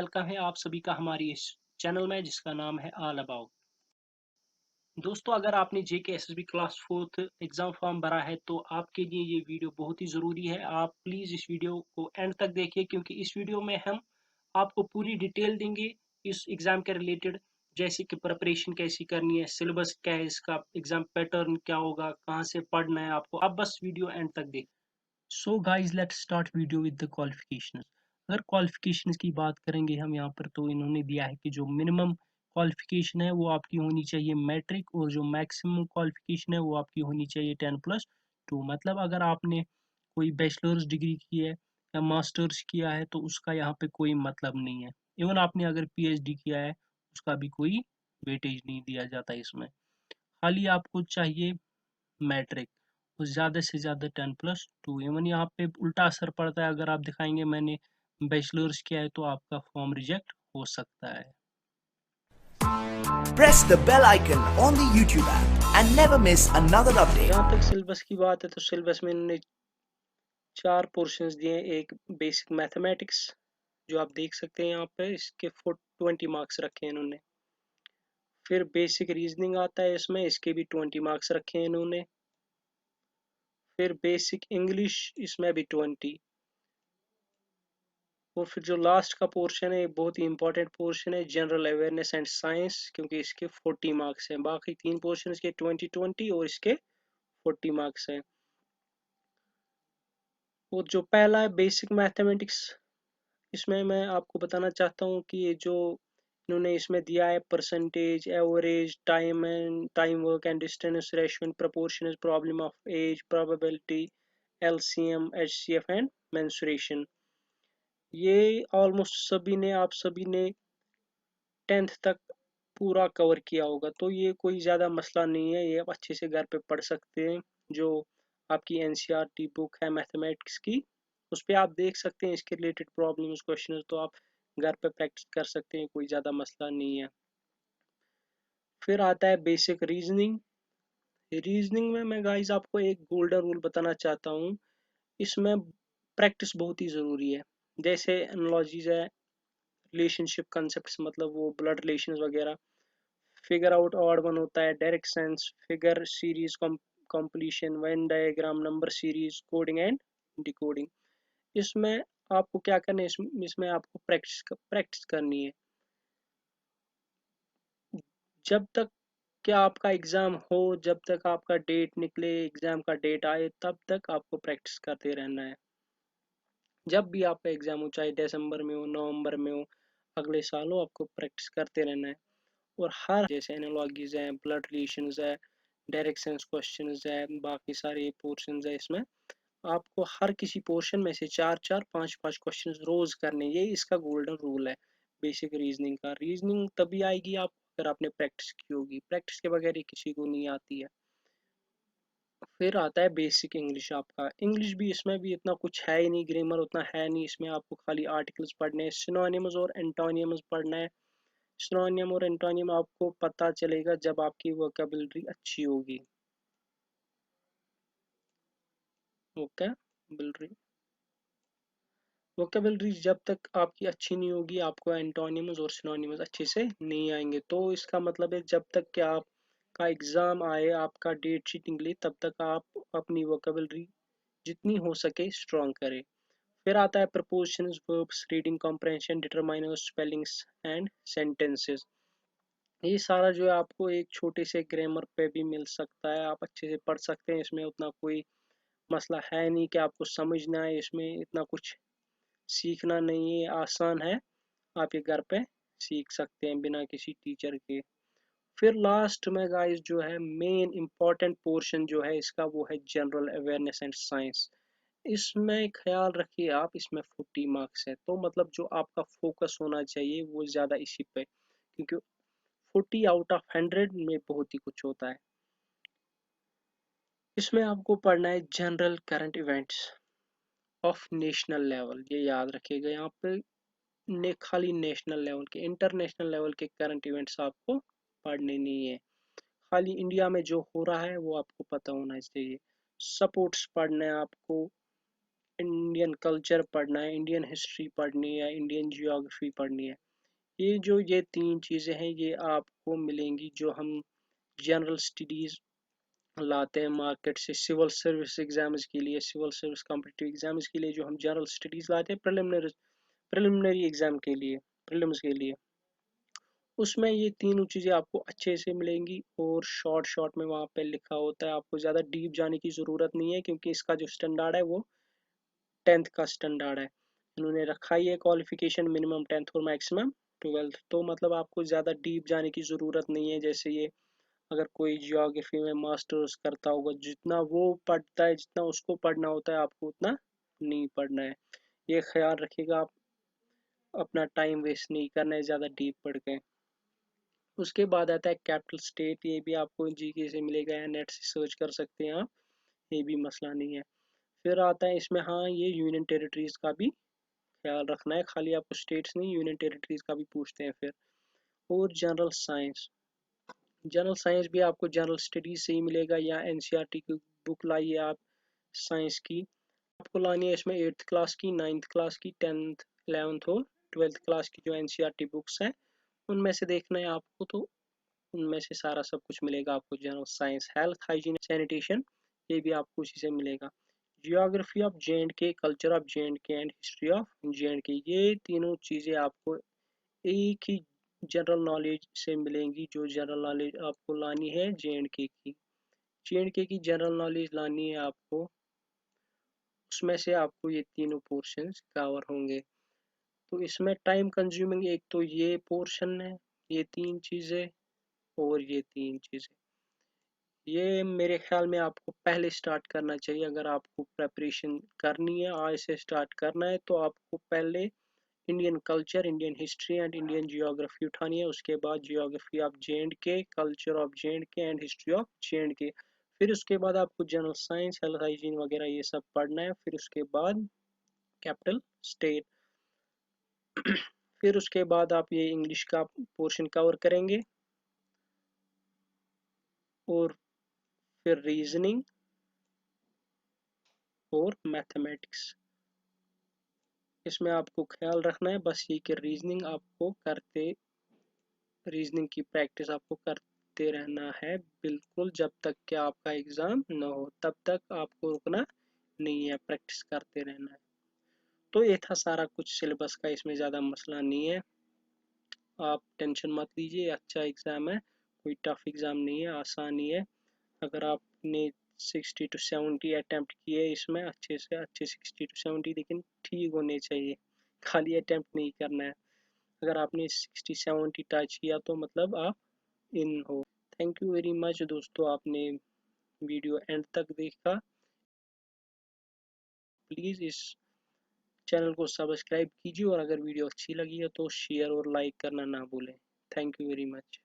Welcome है आप सभी का हमारी इस चैनल में जिसका नाम है ऑल अबाउट। दोस्तों, अगर आपने जेके SSB class fourth exam form भरा है तो आपके लिए ये वीडियो बहुत ही ज़रूरी है। आप प्लीज़ इस वीडियो को एंड तक देखिए क्योंकि इस वीडियो में हम आपको पूरी डिटेल देंगे इस एग्ज़ाम के रिलेटेड, जैसे कि प्रिपरेशन कैसी करनी है, सिलेबस क्या है, इसका एग्ज़ाम पैटर्न क्या होगा, कहाँ से पढ़ना है आपको। अब बस वीडियो एंड तक देखिए। So guys let's start video with the qualifications. अगर क्वालिफिकेशंस की बात करेंगे हम यहाँ पर, तो इन्होंने दिया है कि जो मिनिमम क्वालिफिकेशन है वो आपकी होनी चाहिए मैट्रिक, और जो मैक्सिमम क्वालिफिकेशन है वो आपकी होनी चाहिए 10+2। मतलब अगर आपने कोई बैचलर्स डिग्री की है या मास्टर्स किया है तो उसका यहाँ पे कोई मतलब नहीं है। इवन आपने अगर पीएचडी किया है उसका भी कोई वेटेज नहीं दिया जाता इसमें। खाली आपको चाहिए मैट्रिक, और ज़्यादा से ज़्यादा 10+2। इवन यहाँ पे उल्टा असर पड़ता है, अगर आप दिखाएंगे मैंने बैचलर्स किया है तो आपका फॉर्म रिजेक्ट हो सकता है। Press the bell icon on the YouTube app and never miss another update. जहाँ तक सिलेबस की बात है तो सिलेबस में इन्होंने 4 पोर्शंस दिए हैं। एक बेसिक मैथमेटिक्स जो आप देख सकते हैं यहाँ पे, इसके 20 मार्क्स रखे हैं इन्होंने। फिर बेसिक रीजनिंग आता है इसमें, इसके भी 20 मार्क्स रखे हैं इन्होंने। फिर बेसिक इंग्लिश, इसमें भी 20। और फिर जो लास्ट का पोर्शन है बहुत ही इंपॉर्टेंट पोर्शन है, जनरल अवेयरनेस एंड साइंस, क्योंकि इसके 40 मार्क्स हैं। बाकी 3 पोर्शन इसके 20-20 और इसके 40 मार्क्स हैं। और जो पहला है बेसिक मैथमेटिक्स, इसमें मैं आपको बताना चाहता हूँ कि ये जो इन्होंने इसमें दिया है percentage, average, time work and distance ratio and proportion, problem of age, probability, LCM, HCF and mensuration, ये ऑलमोस्ट आप सभी ने 10th तक पूरा कवर किया होगा, तो ये कोई ज़्यादा मसला नहीं है, ये आप अच्छे से घर पे पढ़ सकते हैं। जो आपकी एनसीईआरटी बुक है मैथमेटिक्स की, उस पर आप देख सकते हैं इसके रिलेटेड प्रॉब्लम्स, क्वेश्चंस, तो आप घर पे प्रैक्टिस कर सकते हैं, कोई ज़्यादा मसला नहीं है। फिर आता है बेसिक रीजनिंग। रीजनिंग में मैं गाइस आपको एक गोल्डन रूल बताना चाहता हूँ, इसमें प्रैक्टिस बहुत ही ज़रूरी है। जैसे एनालॉजीज है, रिलेशनशिप कंसेप्ट, मतलब वो ब्लड रिलेशन वगैरह, फिगर आउट ऑड वन होता है, direct sense, figure series completion, Venn diagram, number series, coding and decoding. इसमें आपको क्या करना है, इसमें आपको प्रैक्टिस करनी है। जब तक क्या आपका एग्जाम हो, जब तक आपका डेट निकले, एग्जाम का डेट आए, तब तक आपको प्रैक्टिस करते रहना है। जब भी आपका एग्जाम हो, चाहे दिसंबर में हो, नवंबर में हो, अगले साल हो, आपको प्रैक्टिस करते रहना है। और हर जैसे एनालॉजीज हैं, ब्लड रिलेशंस है, डायरेक्शंस क्वेश्चंस है, बाकी सारे पोर्शंस है, इसमें आपको हर किसी पोर्शन में से 4-4, 5-5 क्वेश्चंस रोज करने, ये इसका गोल्डन रूल है बेसिक रीजनिंग का। रीजनिंग तभी आएगी आप अगर आपने प्रैक्टिस की होगी, प्रैक्टिस के बगैर ये किसी को नहीं आती है। फिर आता है बेसिक इंग्लिश। आपका इंग्लिश भी, इसमें भी इतना कुछ है ही नहीं, ग्रामर उतना है नहीं इसमें, आपको खाली आर्टिकल्स पढ़ने हैं, सिनोनिम्स और एंटोनिम्स पढ़ना है। सिनोनियम और एंटोनियम आपको पता चलेगा जब आपकी वोकेबलरी अच्छी होगी। वोकेबलरी वोकेबलरी जब तक आपकी अच्छी नहीं होगी, आपको एंटोनिम्स और सिनोनिम्स अच्छे से नहीं आएंगे। तो इसका मतलब है जब तक कि आपका एग्जाम आए, आपका डेट शीट निकले, तब तक आप अपनी वोकेबलरी जितनी हो सके स्ट्रॉन्ग करें। फिर आता है propositions, verbs, reading comprehension, determiners, spellings and sentences. ये सारा जो है आपको एक छोटे से ग्रामर पे भी मिल सकता है, आप अच्छे से पढ़ सकते हैं, इसमें उतना कोई मसला है नहीं कि आपको समझना है, इसमें इतना कुछ सीखना नहीं है, आसान है, आप ये घर पे सीख सकते हैं बिना किसी टीचर के। फिर लास्ट में गाइस जो है मेन इंपॉर्टेंट पोर्शन जो है इसका, वो है जनरल अवेयरनेस एंड साइंस। इसमें ख्याल रखिए आप, इसमें 40 मार्क्स है, तो मतलब जो आपका फोकस होना चाहिए वो ज़्यादा इसी पे, क्योंकि 40 आउट ऑफ 100 में बहुत ही कुछ होता है। इसमें आपको पढ़ना है general current events of national level, ये याद रखिएगा यहाँ पे। खाली नेशनल लेवल के, इंटरनेशनल लेवल के करंट इवेंट्स आपको पढ़ने नहीं है। खाली इंडिया में जो हो रहा है वो आपको पता होना चाहिए। सपोर्ट्स पढ़ना है आपको, इंडियन कल्चर पढ़ना है, इंडियन हिस्ट्री पढ़नी है, इंडियन जियोग्राफी पढ़नी है। ये 3 चीज़ें हैं, ये आपको मिलेंगी जो हम जनरल स्टडीज़ लाते हैं मार्केट से सिविल सर्विस एग्जाम्स के लिए, सिविल सर्विस कॉम्पिटिटिव एग्जाम्स के लिए जो हम जनरल स्टडीज़ लाते हैं प्रिलिमिनरी एग्जाम के लिए, प्रीलिम्स के लिए। उसमें ये तीनों चीज़ें आपको अच्छे से मिलेंगी और शॉर्ट शॉर्ट में वहाँ पे लिखा होता है। आपको ज़्यादा डीप जाने की ज़रूरत नहीं है क्योंकि इसका जो स्टैंडर्ड है वो 10th का स्टैंडर्ड है। इन्होंने रखा ही है क्वालिफिकेशन मिनिमम 10th और मैक्सिमम 12th। तो मतलब आपको ज़्यादा डीप जाने की ज़रूरत नहीं है। जैसे ये अगर कोई जियोग्राफी में मास्टर्स करता होगा, जितना वो पढ़ता है, जितना उसको पढ़ना होता है, आपको उतना नहीं पढ़ना है। ये ख्याल रखिएगा, आप अपना टाइम वेस्ट नहीं करना है ज़्यादा डीप पढ़ के। उसके बाद आता है कैपिटल स्टेट। ये भी आपको जीके से मिलेगा या नेट से सर्च कर सकते हैं आप, ये भी मसला नहीं है। फिर आता है इसमें, हाँ, ये यूनियन टेरिटरीज का भी ख्याल रखना है, खाली आपको स्टेट्स नहीं, यूनियन टेरिटरीज का भी पूछते हैं फिर। और जनरल साइंस, जनरल साइंस भी आपको जनरल स्टडीज से ही मिलेगा या एनसीईआरटी की बुक लाइए आप साइंस की। आपको लानी है इसमें 8th क्लास की, 9th क्लास की, 10th 11th और 12th क्लास की जो एनसीईआरटी बुक्स हैं उनमें से देखना है आपको। तो उनमें से सारा सब कुछ मिलेगा आपको। General science, health, hygiene, sanitation, ये भी आपको उसी से मिलेगा। जियोग्राफी ऑफ जे एंड के, कल्चर ऑफ जे एंड के and history of J and के, ये तीनों चीज़ें आपको एक ही जनरल नॉलेज से मिलेंगी। जो जनरल नॉलेज आपको लानी है जे एंड के की, जे एंड के की जनरल नॉलेज लानी है आपको, उसमें से आपको ये तीनों पोर्शंस कवर होंगे। तो इसमें टाइम कंज्यूमिंग एक तो ये पोर्शन है, ये 3 चीज़ें और ये 3 चीज़ें, ये मेरे ख्याल में आपको पहले स्टार्ट करना चाहिए। अगर आपको प्रेपरेशन करनी है, आज से स्टार्ट करना है, तो आपको पहले Indian culture, Indian history and Indian geography उठानी है। उसके बाद जियोग्राफी ऑफ जे एंड के, कल्चर ऑफ जे एंड के and history of J and के। फिर उसके बाद आपको जनरल साइंस, हेल्थ, हाइजीन वगैरह ये सब पढ़ना है। फिर उसके बाद कैपिटल स्टेट। फिर उसके बाद आप ये इंग्लिश का पोर्शन कवर करेंगे और फिर रीजनिंग और मैथमेटिक्स। इसमें आपको ख्याल रखना है बस ये कि रीजनिंग आपको करते, रीजनिंग की प्रैक्टिस आपको करते रहना है बिल्कुल, जब तक कि आपका एग्ज़ाम न हो तब तक आपको रुकना नहीं है, प्रैक्टिस करते रहना है। तो ये था सारा कुछ सिलेबस का, इसमें ज़्यादा मसला नहीं है, आप टेंशन मत लीजिए। अच्छा एग्ज़ाम है, कोई टफ एग्ज़ाम नहीं है, आसान ही है। अगर आपने 60 to 70 अटैम्प्ट किए इसमें अच्छे से अच्छे, 60 to 70 लेकिन ठीक होने चाहिए, खाली अटैम्प्ट नहीं करना है। अगर आपने 60-70 टच किया तो मतलब आप इन हो। थैंक यू वेरी मच दोस्तों, आपने वीडियो एंड तक देखा। प्लीज़ इस चैनल को सब्सक्राइब कीजिए और अगर वीडियो अच्छी लगी है तो शेयर और लाइक करना ना भूलें। Thank you very much.